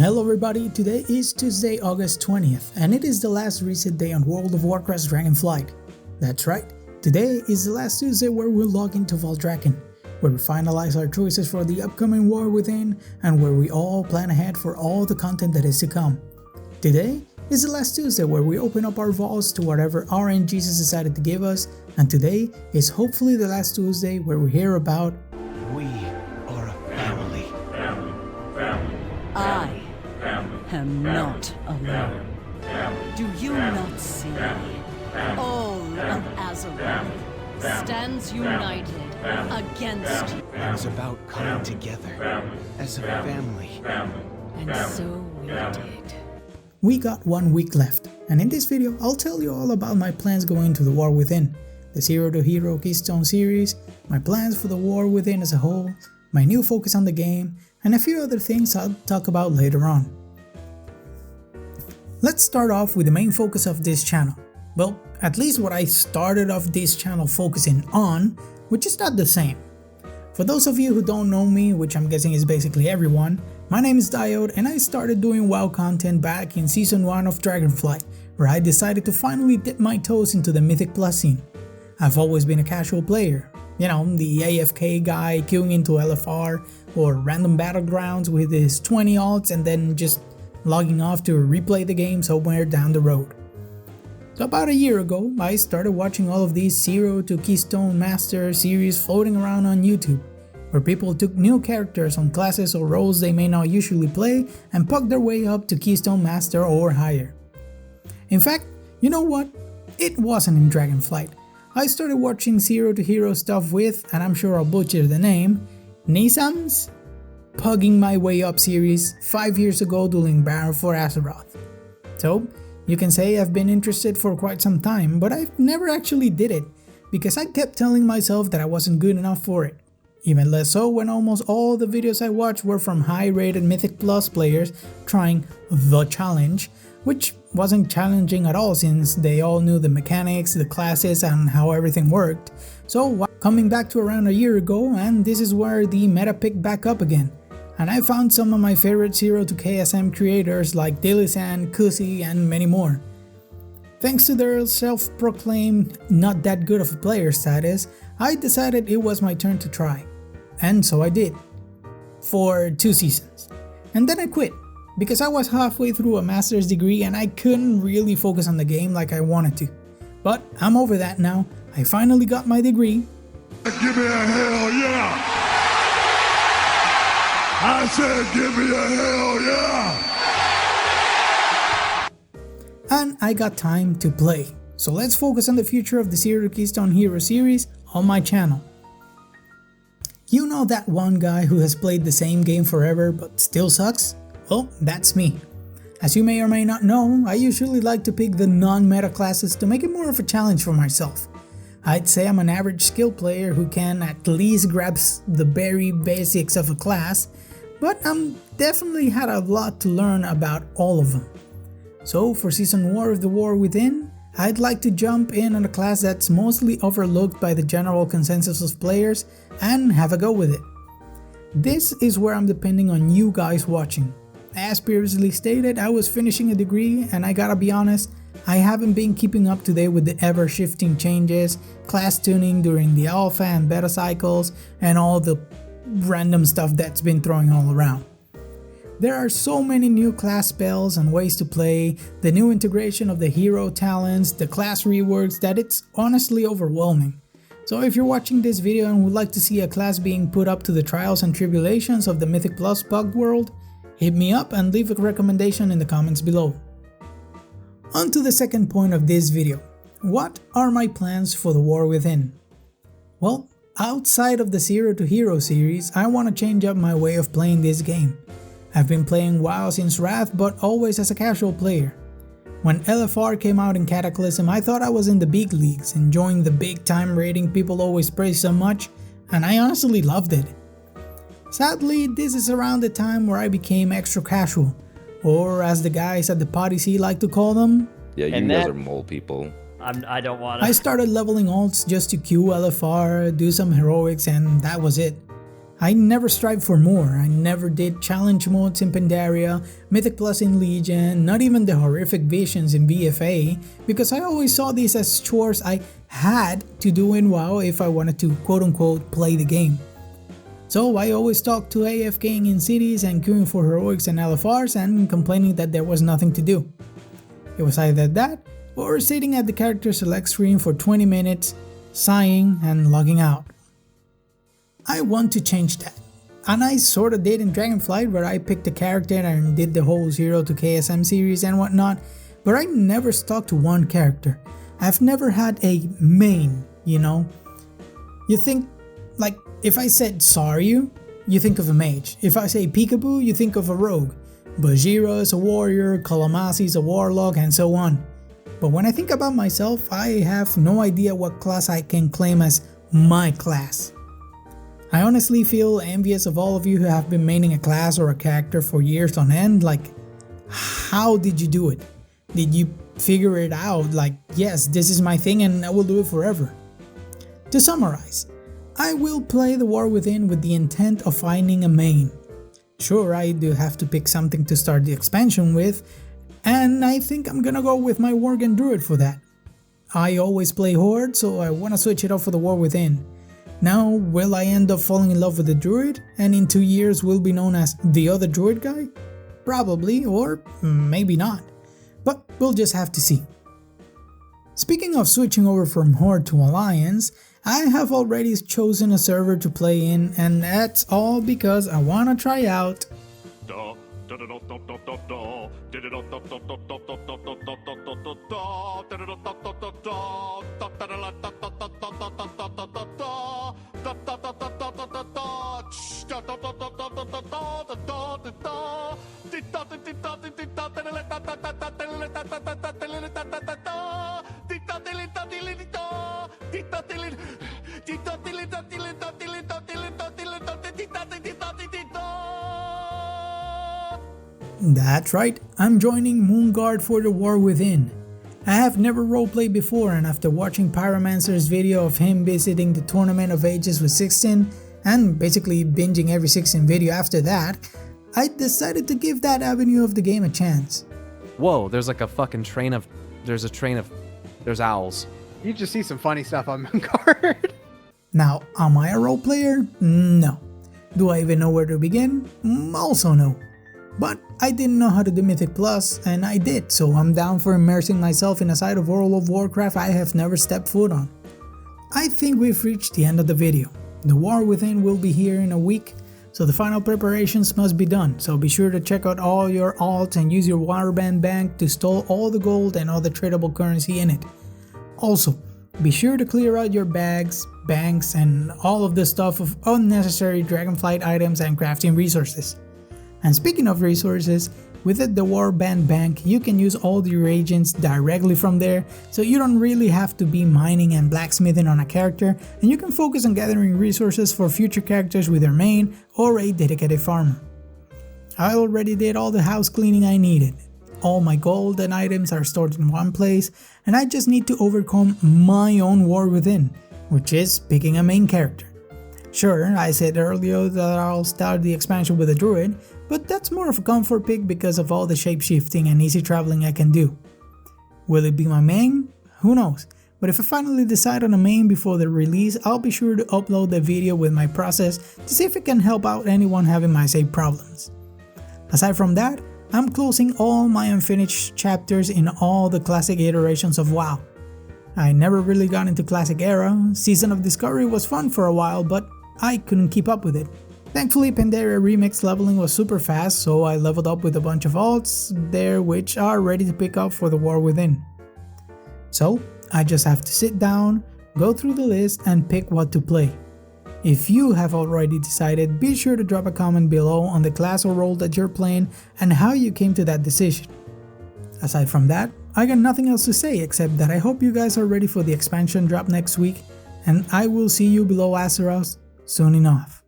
Hello everybody, today is Tuesday, August 20th, and it is the last reset day on World of Warcraft's dragonflight. That's right, today is the last Tuesday where we'll log into Vault Dragon, where we finalize our choices for the upcoming War Within, and where we all plan ahead for all the content that is to come. Today is the last Tuesday where we open up our vaults to whatever RNG Jesus decided to give us, and today is hopefully the last Tuesday where we hear about We are a family. I am not alone. Do you not see? All of Azeroth stands united against you. It was about coming together as a family. And so we did. We got 1 week left, and in this video I'll tell you all about my plans going into the War Within, the Zero to Hero Keystone series, my plans for the War Within as a whole, my new focus on the game, and a few other things I'll talk about later on. Let's start off with the main focus of this channel. Well, at least what I started off this channel focusing on, which is not the same. For those of you who don't know me, which I'm guessing is basically everyone, my name is Diode and I started doing WoW content back in Season 1 of Dragonflight, where I decided to finally dip my toes into the Mythic Plus scene. I've always been a casual player, you know, the AFK guy queuing into LFR or random battlegrounds with his 20 alts and then just logging off to replay the game somewhere down the road. So about a year ago, I started watching all of these Zero to Keystone Master series floating around on YouTube, where people took new characters on classes or roles they may not usually play and pucked their way up to Keystone Master or higher. In fact, you know what? It wasn't in Dragonflight. I started watching Zero to Hero stuff with, and I'm sure I'll butcher the name, Nisam's Pugging My Way Up series 5 years ago dueling Baron for Azeroth. So, you can say I've been interested for quite some time, but I've never actually did it, because I kept telling myself that I wasn't good enough for it. Even less so when almost all the videos I watched were from high-rated Mythic Plus players trying the challenge, which wasn't challenging at all since they all knew the mechanics, the classes, and how everything worked. So coming back to around a year ago, and this is where the meta picked back up again. And I found some of my favorite Zero to KSM creators like Dilisan, Kusi, and many more. Thanks to their self-proclaimed not that good of a player status, I decided it was my turn to try. And so I did. For 2 seasons. And then I quit, because I was halfway through a master's degree and I couldn't really focus on the game like I wanted to. But I'm over that now. I finally got my degree. Give me a hell yeah! I said give me a hell yeah! And I got time to play. So let's focus on the future of the Zero to Keystone Hero series on my channel. You know that one guy who has played the same game forever but still sucks? Well, that's me. As you may or may not know, I usually like to pick the non-meta classes to make it more of a challenge for myself. I'd say I'm an average skill player who can at least grasp the very basics of a class, but I'm definitely had a lot to learn about all of them. So for Season 1 of the War Within, I'd like to jump in on a class that's mostly overlooked by the general consensus of players and have a go with it. This is where I'm depending on you guys watching. As previously stated, I was finishing a degree and I gotta be honest, I haven't been keeping up to date with the ever-shifting changes, class tuning during the alpha and beta cycles, and all the random stuff that's been throwing all around. There are so many new class spells and ways to play, the new integration of the hero talents, the class reworks, that it's honestly overwhelming. So if you're watching this video and would like to see a class being put up to the trials and tribulations of the Mythic Plus Pug world, hit me up and leave a recommendation in the comments below. On to the second point of this video. What are my plans for the War Within? Well, outside of the Zero to Hero series, I want to change up my way of playing this game. I've been playing WoW since Wrath, but always as a casual player. When LFR came out in Cataclysm, I thought I was in the big leagues, enjoying the big time rating people always praise so much, and I honestly loved it. Sadly, this is around the time where I became extra casual, or as the guys at the potty sea like to call them. Yeah, you guys are mole people. I don't want to. I started leveling alts just to queue LFR, do some heroics, and that was it. I never strived for more. I never did challenge modes in Pandaria, Mythic Plus in Legion, not even the horrific visions in BFA, because I always saw these as chores I had to do in WoW if I wanted to quote-unquote play the game. So I always talked to AFKing in cities and queuing for heroics and LFRs and complaining that there was nothing to do. It was either that or sitting at the character select screen for 20 minutes, sighing and logging out. I want to change that, and I sorta did in Dragonflight, where I picked a character and did the whole 0 to KSM series and whatnot, but I never stuck to one character. I've never had a main, you know? You think, like, if I said Saryu, you think of a mage. If I say Peekaboo, you think of a rogue. Bajira is a warrior, Kalamasi is a warlock, and so on. But when I think about myself, I have no idea what class I can claim as my class. I honestly feel envious of all of you who have been maining a class or a character for years on end. Like, how did you do it? Did you figure it out? Like, yes, this is my thing and I will do it forever. To summarize, I will play the War Within with the intent of finding a main. Sure, I do have to pick something to start the expansion with, and I think I'm gonna go with my Worgen Druid for that. I always play Horde, so I wanna switch it up for the War Within. Now, will I end up falling in love with the Druid, and in 2 years will be known as the other Druid guy? Probably, or maybe not. But we'll just have to see. Speaking of switching over from Horde to Alliance, I have already chosen a server to play in, and that's all because I wanna try out That's right, I'm joining Moonguard for the War Within. I have never roleplayed before, and after watching Pyromancer's video of him visiting the Tournament of Ages with Sixteen, and basically binging every Sixteen video after that, I decided to give that avenue of the game a chance. Whoa, there's like a fucking there's owls. You just see some funny stuff on Moonguard. Now, am I a roleplayer? No. Do I even know where to begin? Also no. But I didn't know how to do Mythic Plus, and I did, so I'm down for immersing myself in a side of World of Warcraft I have never stepped foot on. I think we've reached the end of the video. The War Within will be here in a week, so the final preparations must be done, so be sure to check out all your alts and use your Warband bank to store all the gold and other tradable currency in it. Also, be sure to clear out your bags, banks, and all of the stuff of unnecessary dragonflight items and crafting resources. And speaking of resources, with the Warband bank, you can use all your agents directly from there, so you don't really have to be mining and blacksmithing on a character, and you can focus on gathering resources for future characters with their main or a dedicated farmer. I already did all the house cleaning I needed. All my gold and items are stored in one place, and I just need to overcome my own War Within, which is picking a main character. Sure, I said earlier that I'll start the expansion with a druid, but that's more of a comfort pick because of all the shape-shifting and easy traveling I can do. Will it be my main? Who knows, but if I finally decide on a main before the release, I'll be sure to upload the video with my process to see if it can help out anyone having my same problems. Aside from that, I'm closing all my unfinished chapters in all the classic iterations of WoW. I never really got into classic era. Season of Discovery was fun for a while, but I couldn't keep up with it. Thankfully, Pandaria Remix leveling was super fast, so I leveled up with a bunch of alts there which are ready to pick up for the War Within. So, I just have to sit down, go through the list and pick what to play. If you have already decided, be sure to drop a comment below on the class or role that you're playing and how you came to that decision. Aside from that, I got nothing else to say except that I hope you guys are ready for the expansion drop next week, and I will see you below Azeroth soon enough.